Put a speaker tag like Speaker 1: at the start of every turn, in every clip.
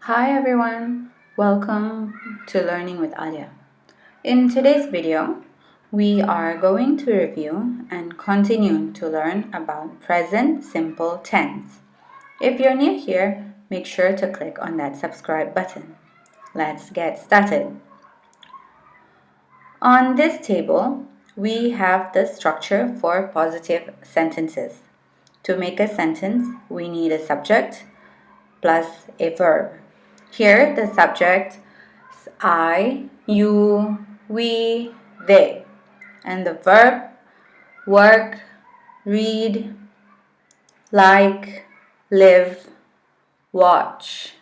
Speaker 1: Hi everyone, welcome to Learning with Alia. In today's video, we are going to review and continue to learn about present simple tense. If you're new here, make sure to click on that subscribe button. Let's get started. On this table, we have the structure for positive sentences. To make a sentence, we need a subject plus a verb. Here, the subject is I, you, we, they. And the verb, work, read, like, live, watch,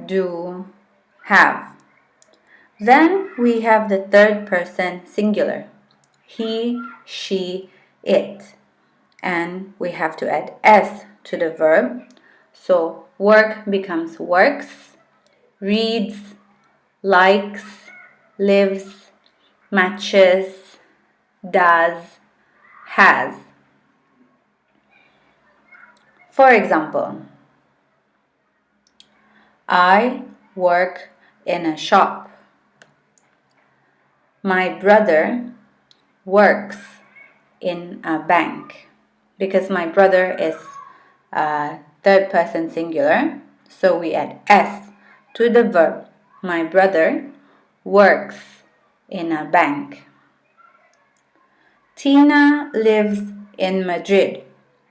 Speaker 1: do, have. Then we have the third person singular. He, she, it. And we have to add s to the verb. So work becomes works, reads, likes, lives, matches, does, has. For example, I work in a shop. My brother works in a bank. Because my brother is third person singular, so we add s to the verb. My brother works in a bank. Tina lives in Madrid.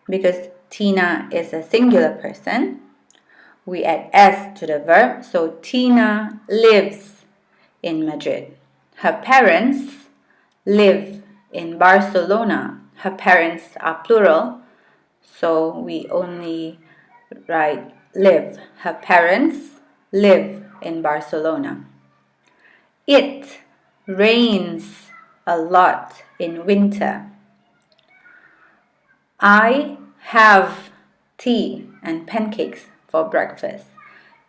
Speaker 1: Because Tina is a singular person, we add s to the verb, so Tina lives in Madrid. Her parents live in Barcelona. Her parents are plural, so we only write live. Her parents live in Barcelona. It rains a lot in winter. I have tea and pancakes for breakfast.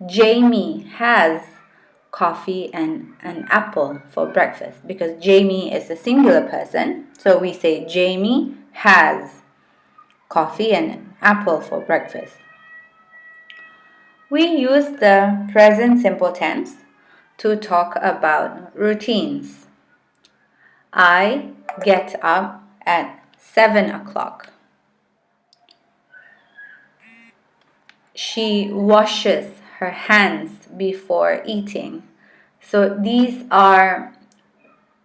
Speaker 1: Jamie has coffee and an apple for breakfast because Jamie is a singular person, so we say Jamie has coffee and an apple for breakfast. We use the present simple tense to talk about routines. I get up at 7 o'clock. She washes her hands before eating. So these are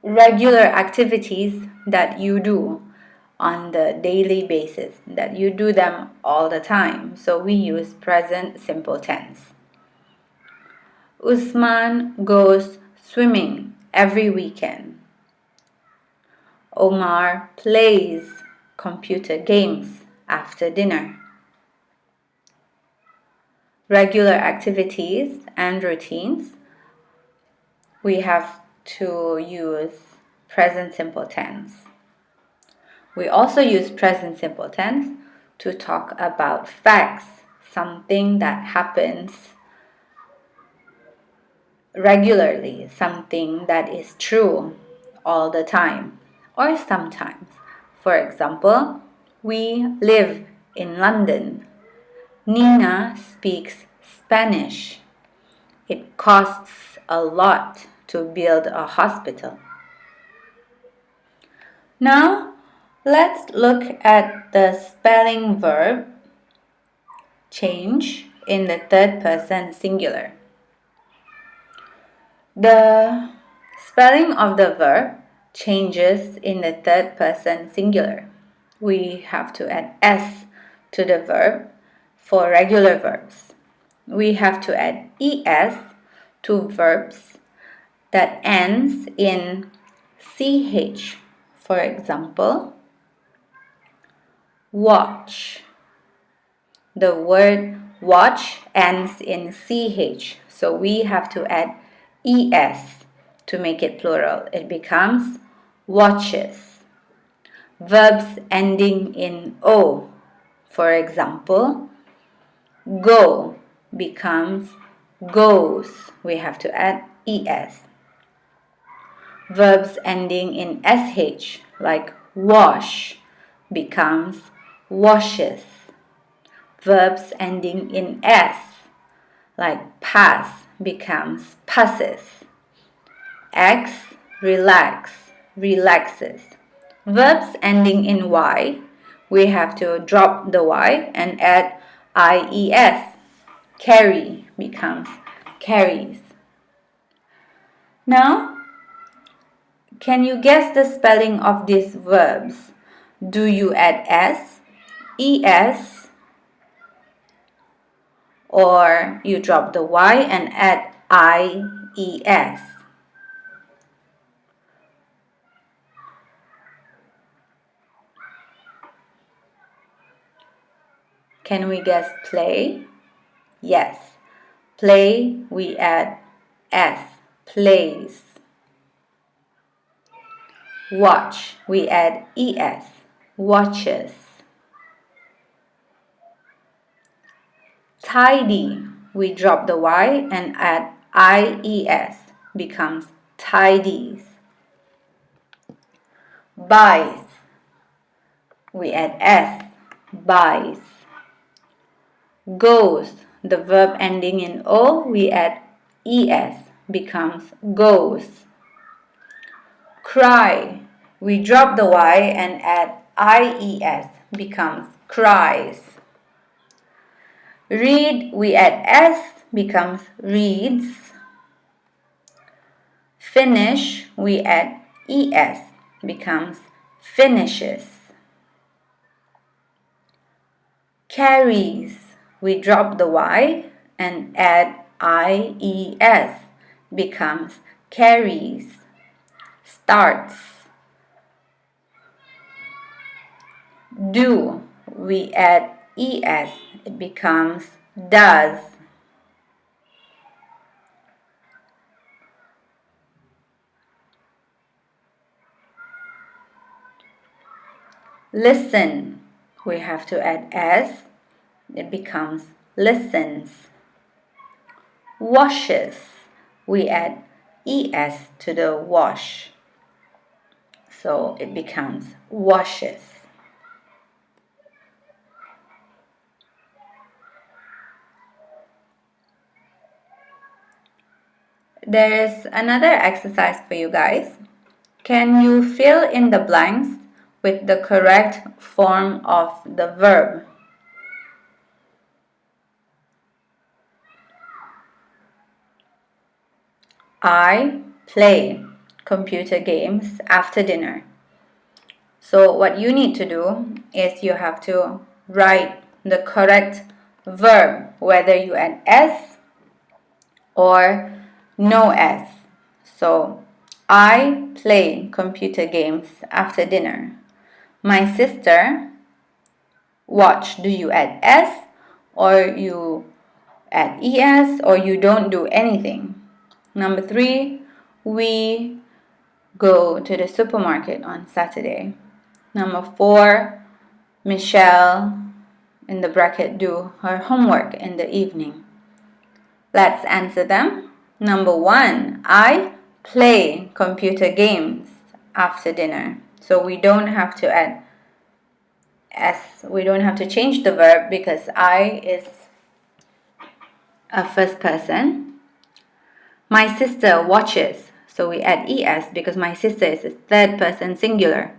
Speaker 1: regular activities that you do on the daily basis, that you do them all the time. So we use present simple tense. Usman goes swimming every weekend. Omar plays computer games after dinner. Regular activities and routines, we have to use present simple tense. We also use present simple tense to talk about facts, something that happens regularly, something that is true all the time or sometimes. For example, we live in London. Nina speaks Spanish. It costs a lot to build a hospital. Now, let's look at the spelling verb change in the third person singular. The spelling of the verb changes in the third person singular. We have to add s to the verb for regular verbs. We have to add es to verbs that ends in ch. For example, watch. The word watch ends in ch, so we have to add es to make it plural. It becomes watches. Verbs ending in o. For example, go becomes goes. We have to add es. Verbs ending in sh, like wash, becomes washes. Verbs ending in s, like pass becomes passes. X, relax, relaxes. Verbs ending in Y, we have to drop the Y and add IES. Carry becomes carries. Now, can you guess the spelling of these verbs? Do you add S, ES, or you drop the Y and add IES? Can we guess play? Yes. Play, we add S, plays. Watch, we add ES, watches. Tidy, we drop the Y and add IES, becomes tidies. Buys, we add S, buys. Goes, the verb ending in O, we add ES, becomes goes. Cry, we drop the Y and add IES, becomes cries. Read, we add S, becomes reads. Finish, we add ES, becomes finishes. Carries, we drop the Y and add IES, becomes carries. Starts. Do, we add ES, it becomes does. Listen, we have to add S, it becomes listens. Washes, we add ES to the wash, so it becomes washes. There is another exercise for you guys. Can you fill in the blanks with the correct form of the verb? I play computer games after dinner. So what you need to do is you have to write the correct verb, whether you add S or no S. So, I play computer games after dinner. My sister watch. Do you add S or you add ES or you don't do anything? Number 3, we go to the supermarket on Saturday. Number 4, Michelle in the bracket do her homework in the evening. Let's answer them. Number 1, I play computer games after dinner. So we don't have to add S. We don't have to change the verb because I is a first person. My sister watches. So we add ES because my sister is a third person singular.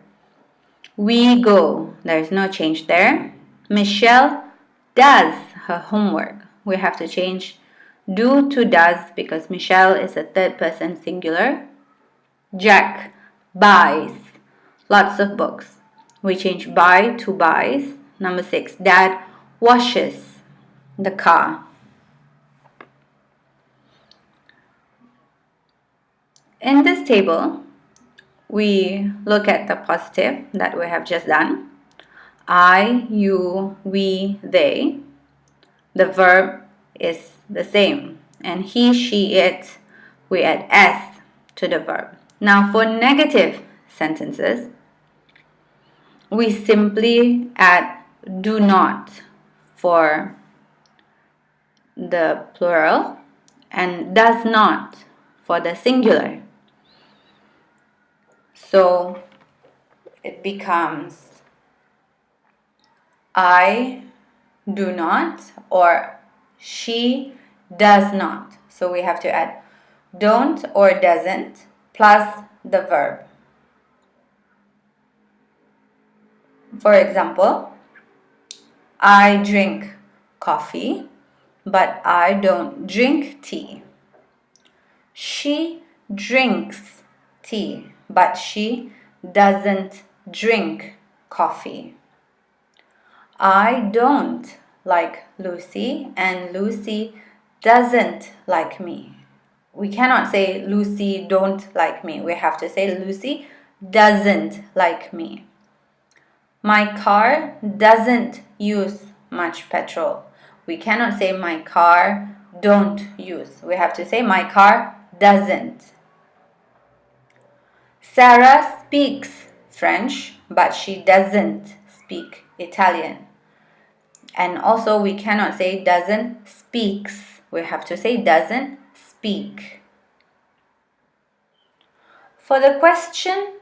Speaker 1: We go. There is no change there. Michelle does her homework. We have to change do to does because Michelle is a third person singular. Jack buys lots of books. We change buy to buys. Number 6, Dad washes the car. In this table, we look at the positive that we have just done. I, you, we, they. The verb is the same. And he, she, it, we add S to the verb. Now for negative sentences, we simply add do not for the plural and does not for the singular. So it becomes I do not or she does not. So we have to add don't or doesn't plus the verb. For example, I drink coffee, but I don't drink tea. She drinks tea, but she doesn't drink coffee. I don't like Lucy, and Lucy doesn't like me. We cannot say Lucy don't like me. We have to say Lucy doesn't like me. My car doesn't use much petrol. We cannot say my car don't use. We have to say my car doesn't. Sarah speaks French, but she doesn't speak Italian. And also we cannot say doesn't speaks. We have to say doesn't speak. For the question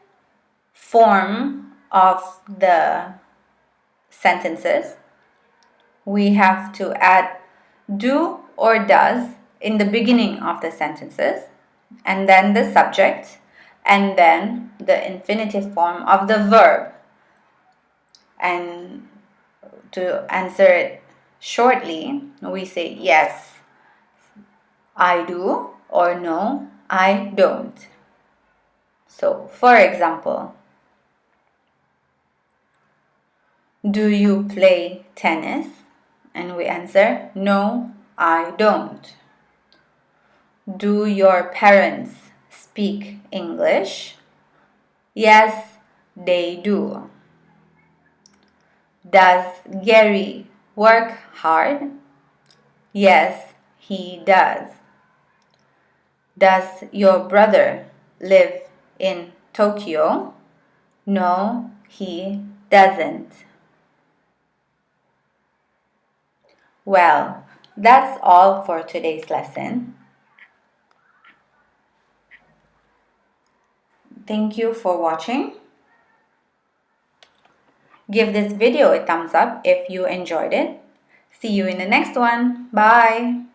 Speaker 1: form of the sentences, we have to add do or does in the beginning of the sentences, and then the subject, and then the infinitive form of the verb. And to answer it shortly, we say yes, I do, or no, I don't. So, for example, do you play tennis? And we answer, no, I don't. Do your parents speak English? Yes, they do. Does Gary work hard? Yes, he does. Does your brother live in Tokyo? No, he doesn't. Well, that's all for today's lesson. Thank you for watching. Give this video a thumbs up if you enjoyed it. See you in the next one. Bye.